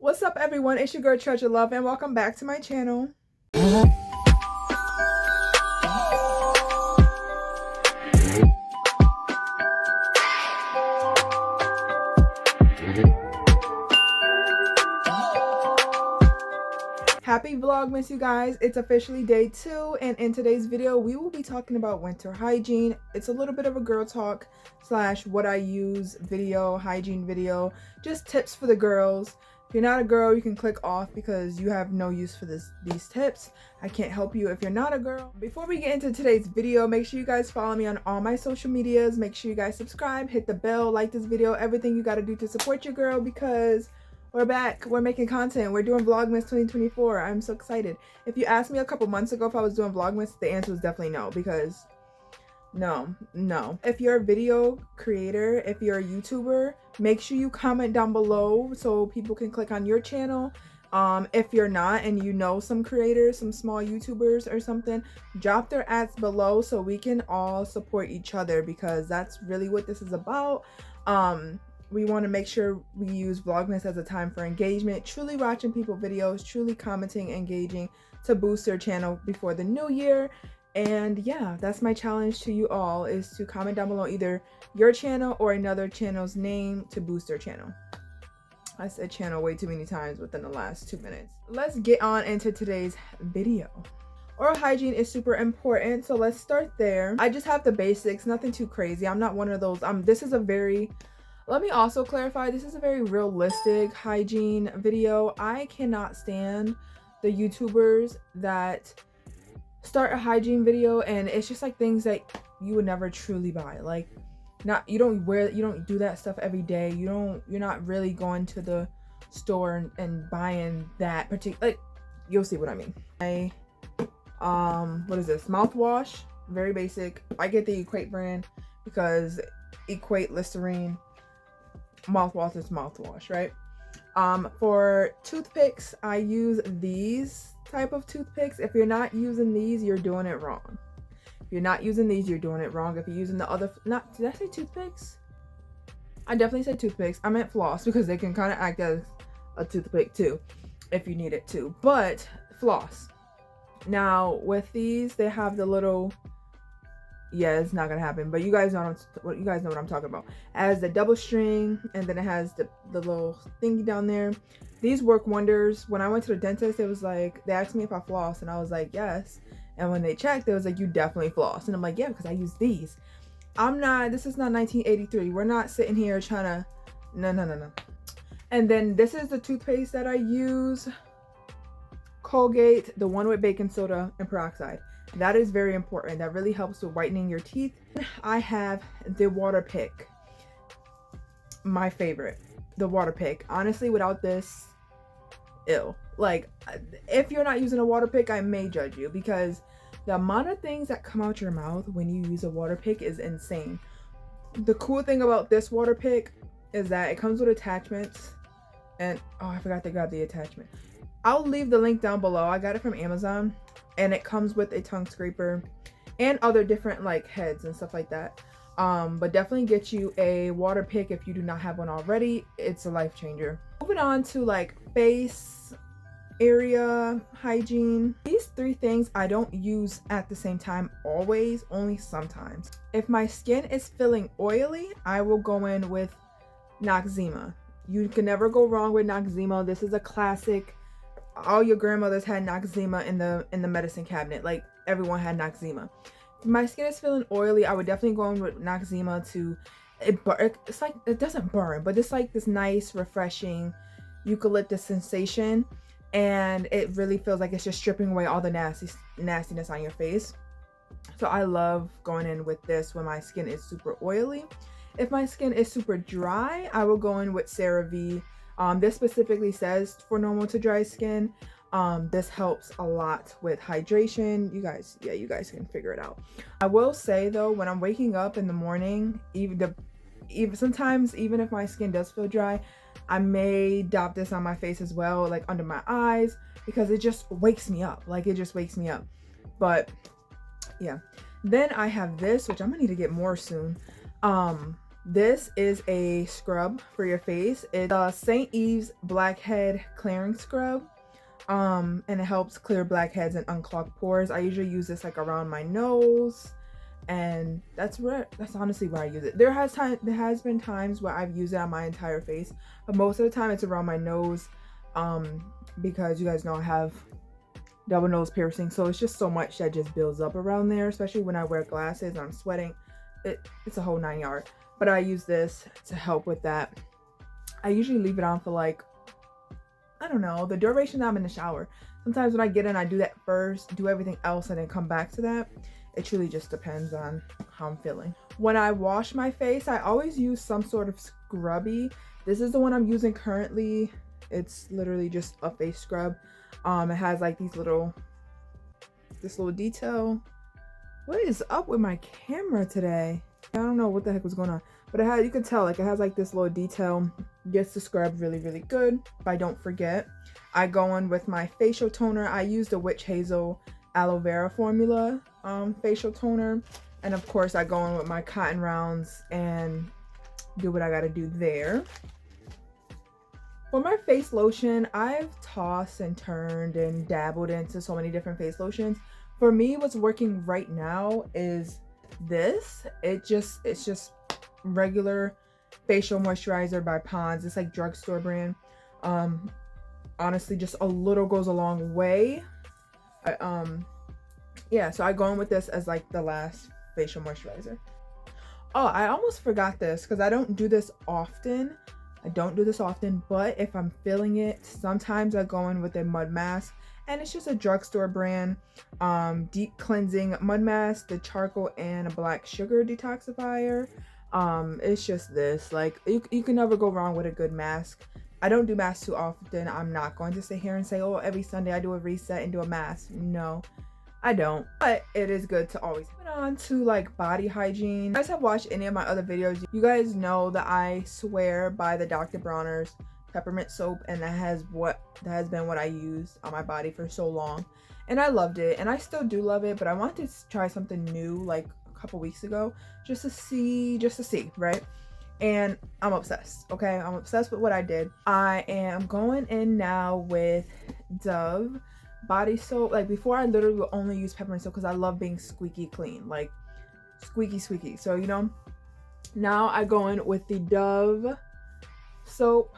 What's up, everyone? It's your girl TreasureLove, and welcome back to my channel. Happy Vlogmas, you guys. It's officially day 2, and in today's video we will be talking about winter hygiene. It's a little bit of a girl talk slash what I use video, hygiene video, just tips for the girls. If you're not a girl, you can click off because you have no use for these tips. I can't help you if you're not a girl. Before we get into today's video, make sure you guys follow me on all my social medias. Make sure you guys subscribe, hit the bell, like this video, everything you got to do to support your girl, because we're back. We're making content. We're doing Vlogmas 2024. I'm so excited. If you asked me a couple months ago if I was doing Vlogmas, the answer was definitely no, because no. If you're a video creator, if you're a YouTuber, make sure you comment down below so people can click on your channel. If you're not and you know some creators, some small YouTubers or something, drop their ads below so we can all support each other, because that's really what this is about. We want to make sure we use Vlogmas as a time for engagement, truly watching people videos, truly commenting, engaging to boost their channel before the new year. And yeah, that's my challenge to you all, is to comment down below either your channel or another channel's name to boost their channel. I said channel way too many times within the last 2 minutes. Let's get on into today's video. Oral hygiene is super important, so let's start there. I just have the basics, nothing too crazy. I'm not one of those, let me also clarify, this is a very realistic hygiene video. I cannot stand the YouTubers that start a hygiene video and it's just like things that you would never truly buy. Like, you don't do that stuff every day. You're not really going to the store and buying that particular, like, you'll see what I mean. What is this? Mouthwash, very basic. I get the Equate brand because Equate Listerine mouthwash is mouthwash, right? For toothpicks, I use these type of toothpicks. If you're not using these, you're doing it wrong. If you're not using these, you're doing it wrong. If you're using the other, did I say toothpicks? I definitely said toothpicks. I meant floss, because they can kind of act as a toothpick too if you need it to, but floss. Now with these, they have the little, yeah, it's not gonna happen, but you guys know what I'm talking about. It has the double string, and then it has the little thingy down there. These work wonders. When I went to the dentist, it was like, they asked me if I floss, and I was like, yes. And when they checked, it was like, you definitely floss. And I'm like, yeah, because I use these. This is not 1983. We're not sitting here trying to, no. And then this is the toothpaste that I use. Colgate, the one with baking soda and peroxide. That is very important. That really helps with whitening your teeth. I have the water pick, my favorite, the water pick. Honestly, without this, ew. Like, if you're not using a water pick, I may judge you, because the amount of things that come out your mouth when you use a water pick is insane. The cool thing about this water pick is that it comes with attachments, and oh, I forgot to grab the attachment. I'll leave the link down below. I got it from Amazon, and it comes with a tongue scraper and other different like heads and stuff like that. But definitely get you a water pick if you do not have one already. It's a life changer. Moving on to like face area hygiene. These 3 things I don't use at the same time always, only sometimes. If my skin is feeling oily, I will go in with Noxzema. You can never go wrong with Noxzema. This is a classic. All your grandmothers had Noxzema in the medicine cabinet. Like, everyone had Noxzema. If my skin is feeling oily, I would definitely go in with Noxzema to it's like, it doesn't burn, but it's like this nice refreshing eucalyptus sensation, and it really feels like it's just stripping away all the nastiness on your face. So I love going in with this when my skin is super oily. If my skin is super dry, I will go in with CeraVe. This specifically says for normal to dry skin. This helps a lot with hydration. You guys can figure it out. I will say though, when I'm waking up in the morning, sometimes even if my skin does feel dry, I may dab this on my face as well, like under my eyes, because it just wakes me up. Like, it just wakes me up. But yeah, then I have this, which I'm gonna need to get more soon. This is a scrub for your face. It's a St. Eve's Blackhead Clearing Scrub. And it helps clear blackheads and unclog pores. I usually use this like around my nose, and that's honestly where I use it. There has been times where I've used it on my entire face, but most of the time it's around my nose, because you guys know I have double nose piercing, so it's just so much that just builds up around there, especially when I wear glasses and I'm sweating. It's a whole 9 yards. But I use this to help with that. I usually leave it on for like, I don't know, the duration that I'm in the shower. Sometimes when I get in, I do that first, do everything else, and then come back to that. It truly just depends on how I'm feeling. When I wash my face, I always use some sort of scrubby. This is the one I'm using currently. It's literally just a face scrub. It has like this little detail. What is up with my camera today? I don't know what the heck was going on, but you can tell, like, it has like this little detail. Gets the scrub really, really good. If I don't forget, I go in with my facial toner. I use the Witch Hazel Aloe Vera Formula facial toner, and of course I go in with my cotton rounds and do what I gotta do there. For my face lotion, I've tossed and turned and dabbled into so many different face lotions. For me, what's working right now is this. It's just regular facial moisturizer by Pond's. It's like drugstore brand. Honestly, just a little goes a long way. Yeah, so I go in with this as like the last facial moisturizer. Oh, I almost forgot this because I don't do this often. But if I'm feeling it, sometimes I go in with a mud mask, and it's just a drugstore brand deep cleansing mud mask, the charcoal and a black sugar detoxifier. It's just this, like, you can never go wrong with a good mask. I don't do masks too often. I'm not going to sit here and say, oh, every Sunday I do a reset and do a mask. No, I don't. But it is good to always put on to like body hygiene. If you guys have watched any of my other videos, you guys know that I swear by the Dr. Bronner's peppermint soap, and that has been what I used on my body for so long, and I loved it, and I still do love it. But I wanted to try something new like a couple weeks ago just to see, right? And I'm obsessed. Okay, I'm obsessed with what I did. I am going in now with Dove body soap. Like, before, I literally would only use peppermint soap because I love being squeaky clean, like squeaky. So, you know, now I go in with the Dove soap.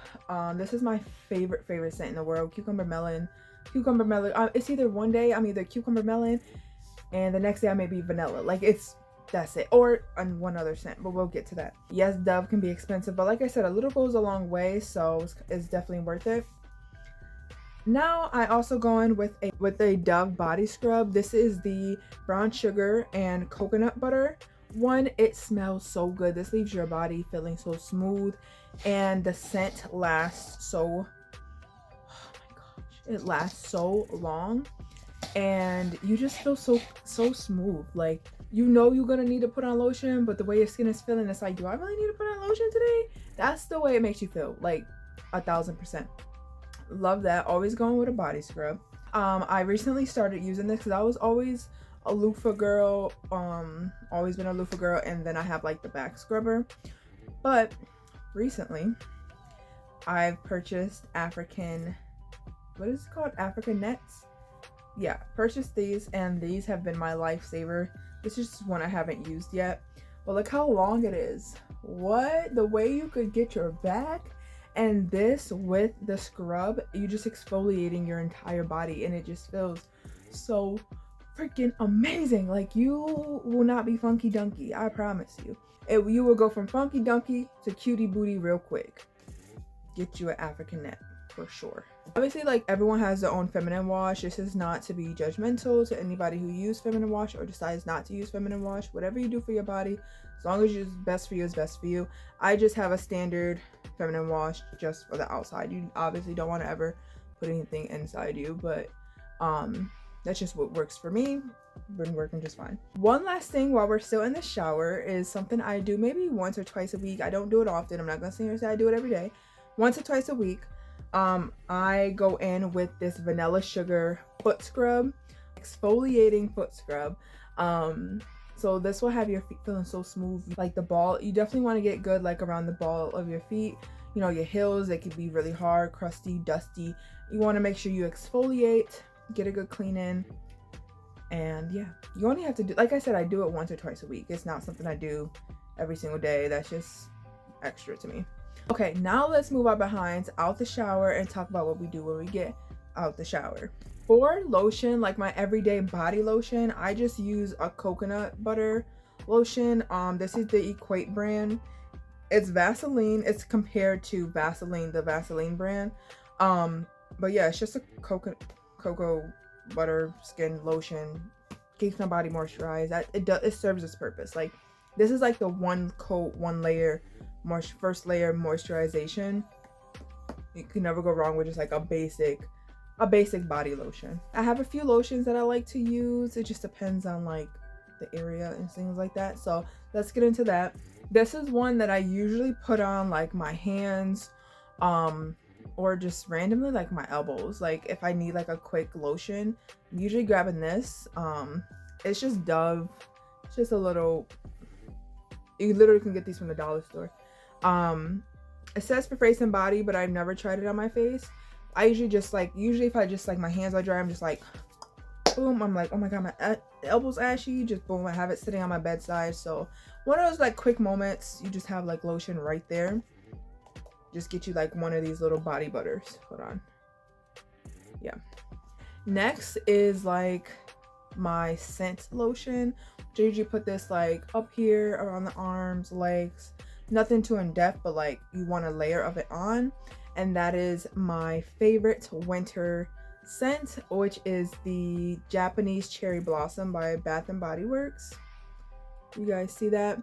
This is my favorite scent in the world. Cucumber melon. It's either one day I'm either cucumber melon, and the next day I may be vanilla. Like, that's it, or on one other scent, but we'll get to that. Yes, Dove can be expensive, but like I said, a little goes a long way, so it's definitely worth it. Now I also go in with a Dove body scrub. This is the brown sugar and coconut butter one. It smells so good. This leaves your body feeling so smooth, and the scent lasts so, oh my gosh, it lasts so long, and you just feel so smooth. Like, you know you're gonna need to put on lotion, but the way your skin is feeling, it's like, do I really need to put on lotion today? That's the way it makes you feel, like 1000%. Love that. Always going with a body scrub. I recently started using this because I was always a loofah girl, always been a loofah girl, and then I have like the back scrubber. But recently I've purchased African nets. Yeah, purchased these, and these have been my lifesaver. This is just one I haven't used yet, but look how long it is. What? The way you could get your back, and this with the scrub, you just exfoliating your entire body, and it just feels so freaking amazing. Like, you will not be funky dunky, I promise you. You will go from funky dunky to cutie booty real quick. Get you an African net for sure. Obviously, like, everyone has their own feminine wash. This is not to be judgmental to anybody who uses feminine wash or decides not to use feminine wash. Whatever you do for your body, as long as it's best for you, is best for you. I just have a standard feminine wash just for the outside. You obviously don't want to ever put anything inside you, but that's just what works for me. Been working just fine. One last thing while we're still in the shower is something I do maybe once or twice a week. I don't do it often. I'm not gonna sit here and say I do it every day. Once or twice a week, I go in with this vanilla sugar foot scrub, exfoliating foot scrub. So this will have your feet feeling so smooth. Like the ball, you definitely want to get good like around the ball of your feet. You know, your heels, they could be really hard, crusty, dusty. You want to make sure you exfoliate, get a good clean in. And yeah, you only have to do, like I said, I do it once or twice a week. It's not something I do every single day. That's just extra to me. Okay, now let's move our behinds out the shower and talk about what we do when we get out the shower. For lotion, like my everyday body lotion, I just use a coconut butter lotion. This is the Equate brand. It's Vaseline. It's compared to Vaseline, the Vaseline brand. But yeah, it's just a cocoa butter skin lotion. Keeps my body moisturized. It serves its purpose. Like this is like the one coat, one layer, first layer moisturization. You can never go wrong with just like a basic body lotion. I have a few lotions that I like to use. It just depends on like the area and things like that. So let's get into that. This is one that I usually put on like my hands, or just randomly like my elbows. Like if I need like a quick lotion, I'm usually grabbing this. It's just Dove. It's just a little, you literally can get these from the dollar store. It says for face and body, but I've never tried it on my face. I usually just like, if I just like my hands are dry, I'm just like, boom, I'm like, oh my god, my elbow's ashy, just boom, I have it sitting on my bedside. So one of those like quick moments, you just have like lotion right there. Just get you like one of these little body butters. Hold on. Yeah. Next is like my scent lotion. I usually put this like up here around the arms, legs. Nothing too in depth, but like you want a layer of it on. And that is my favorite winter scent, which is the Japanese Cherry Blossom by Bath and Body Works. You guys see that?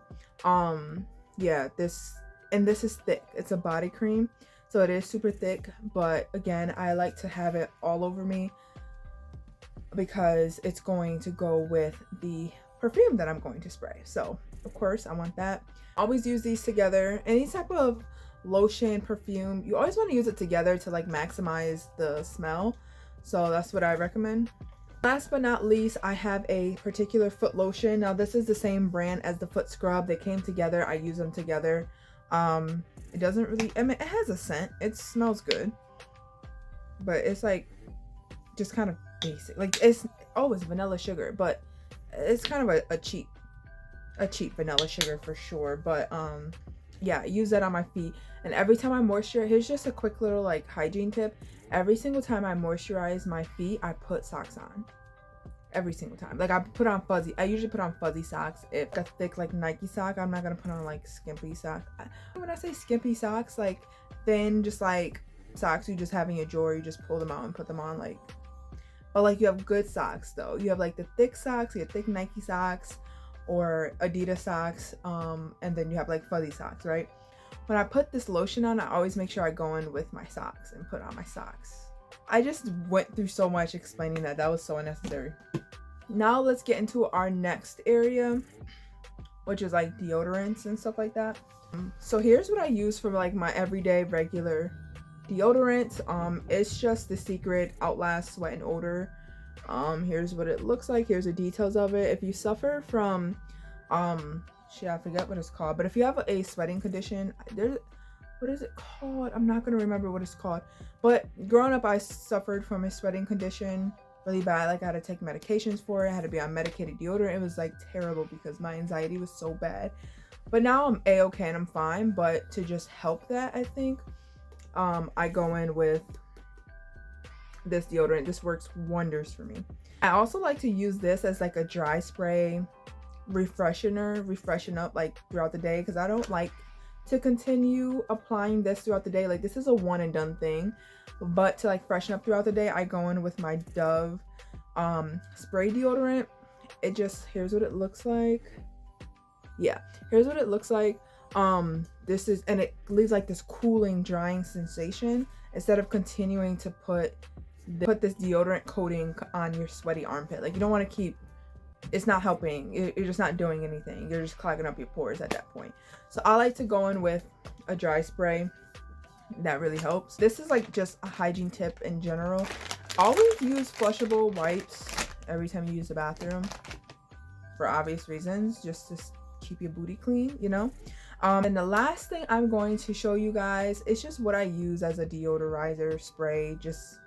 Yeah, this is thick. It's a body cream, so it is super thick, but again, I like to have it all over me because it's going to go with the perfume that I'm going to spray. So of course I want that. Always use these together. Any type of lotion, perfume, you always want to use it together to like maximize the smell. So that's what I recommend. Last but not least, I have a particular foot lotion. Now this is the same brand as the foot scrub. They came together. I use them together. It doesn't really, I mean, it has a scent. It smells good, but it's like just kind of basic. Like it's always vanilla sugar, but it's kind of a cheap vanilla sugar for sure. But yeah, I use that on my feet, and every time I moisturize, here's just a quick little like hygiene tip. Every single time I moisturize my feet, I put socks on. Every single time. Like I usually put on fuzzy socks. If a thick like Nike sock, I'm not gonna put on like skimpy sock. When I say skimpy socks, like thin, just like socks you just have in your drawer, you just pull them out and put them on. Like, but like you have good socks though. You have like the thick socks, you have thick Nike socks or Adidas socks, and then you have like fuzzy socks, right? When I put this lotion on, I always make sure I go in with my socks and put on my socks. I just went through so much explaining that. That was so unnecessary. Now let's get into our next area, which is like deodorants and stuff like that. So here's what I use for like my everyday regular deodorant. It's just the Secret Outlast Sweat and Odor. Here's what it looks like. Here's the details of it. If you suffer from shit, I forget what it's called, but if you have a sweating condition, what is it called? I'm not gonna remember what it's called. But growing up, I suffered from a sweating condition really bad. Like I had to take medications for it. I had to be on medicated deodorant. It was like terrible because my anxiety was so bad. But now I'm a-okay and I'm fine. But to just help that, I think, I go in with this deodorant. This works wonders for me. I also like to use this as like a dry spray refreshen up like throughout the day, because I don't like to continue applying this throughout the day. Like this is a one and done thing, but to like freshen up throughout the day, I go in with my Dove spray deodorant. It just, here's what it looks like. Yeah, here's what it looks like. This is, and it leaves like this cooling, drying sensation instead of continuing to put this deodorant coating on your sweaty armpit. Like you don't want to keep, it's not helping. You're just not doing anything. You're just clogging up your pores at that point. So I like to go in with a dry spray. That really helps. This is like just a hygiene tip in general. Always use flushable wipes every time you use the bathroom. for obvious reasons, just to keep your booty clean, you know. And the last thing I'm going to show you guys is just what I use as a deodorizer spray, just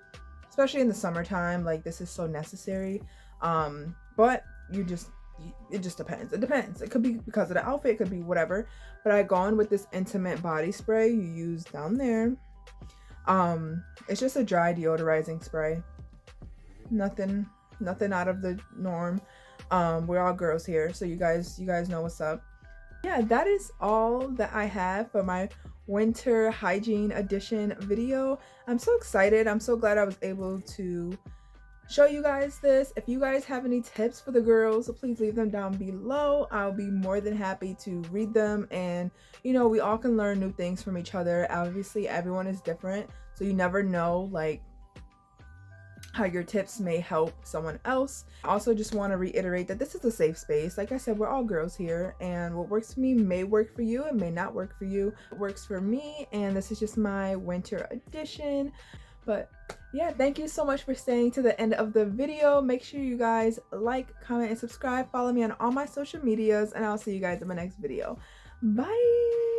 especially in the summertime. Like, this is so necessary. But it just depends. It depends. It could be because of the outfit, it could be whatever. But I gone with this intimate body spray you use down there. It's just a dry deodorizing spray. Nothing out of the norm. We're all girls here, so you guys know what's up. Yeah, that is all that I have for my winter hygiene edition video. I'm so excited. I'm so glad I was able to show you guys this. If you guys have any tips for the girls, please leave them down below. I'll be more than happy to read them, and you know, we all can learn new things from each other. Obviously everyone is different, so you never know like how your tips may help someone else. I also just want to reiterate that this is a safe space. Like I said, we're all girls here, and what works for me may work for you, it may not work for you. It works for me, and this is just my winter edition. But yeah, thank you so much for staying to the end of the video. Make sure you guys like, comment, and subscribe. Follow me on all my social medias, and I'll see you guys in my next video. Bye.